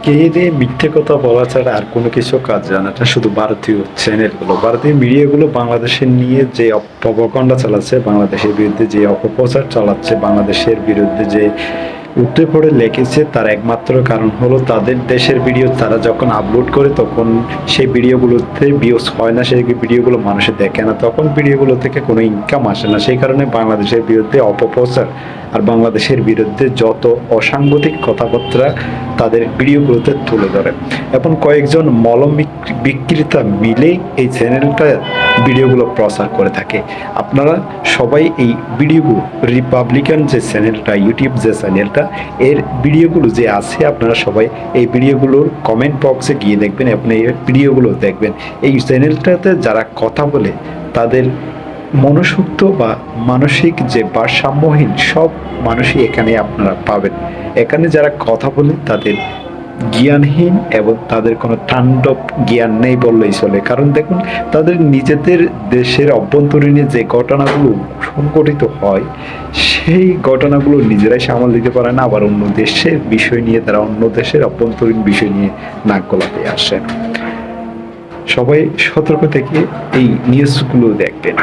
কে দিয়ে মিথ্যে কথা বলা ছাড়া আর কোনো কিছু কাজ জানে না। শুধু ভারতীয় চ্যানেলগুলো, ভারতীয় মিডিয়াগুলো বাংলাদেশের নিয়ে যে প্রপাগান্ডা চালাচ্ছে, বাংলাদেশের বিরুদ্ধে যে অপপ্রচার চালাচ্ছে, বাংলাদেশের বিরুদ্ধে যে উঠে পড়ে লেগেছে, তার একমাত্র কারণ হলো তাদের দেশের ভিডিও তারা যখন আপলোড করে তখন সেই ভিডিওগুলোতে ভিউজ হয় না, সেই ভিডিওগুলো মানুষে দেখে না, তখন ভিডিওগুলো থেকে কোনো ইনকাম আসে না। সেই কারণে বাংলাদেশের বিরুদ্ধে অপপ্রচার আর বাংলাদেশের বিরুদ্ধে যত অসাংগতিক কথাবার্তা তাদের ভিডিওগুলোতে তুলে ধরে। এবং কয়েকজন মলম বিক্রেতা মিলে এই চ্যানেলটা ভিডিওগুলো প্রচার করে থাকে। আপনারা সবাই এই ভিডিওগুলো, রিপাবলিকান যে চ্যানেলটা, ইউটিউব যে চ্যানেলটা, এর ভিডিওগুলো যে আছে, আপনারা সবাই এই ভিডিওগুলোর কমেন্ট বক্সে গিয়ে দেখবেন এবং এই ভিডিওগুলো দেখবেন। এই চ্যানেলটাতে যারা কথা বলে তাদের মনসুক্ত বা মানসিক যে ভারসাম্যহীন সব মানুষই এখানে আপনারা পাবেন। এখানে যারা কথা বলে তাদের জ্ঞানহীন এবং তাদের কোনো তাণ্ডব জ্ঞান নেই বললেই চলে। কারণ দেখুন, তাদের নিজেদের দেশের অভ্যন্তরীণে যে ঘটনাগুলো সংঘটিত হয় সেই ঘটনাগুলো নিজেরাই সামাল দিতে পারে না, আবার অন্য দেশের বিষয় নিয়ে তারা অন্য দেশের অভ্যন্তরীণ বিষয় নিয়ে নাক গলাতে আসে। সবাই সতর্ক থেকে এই নিউজগুলো দেখবেন।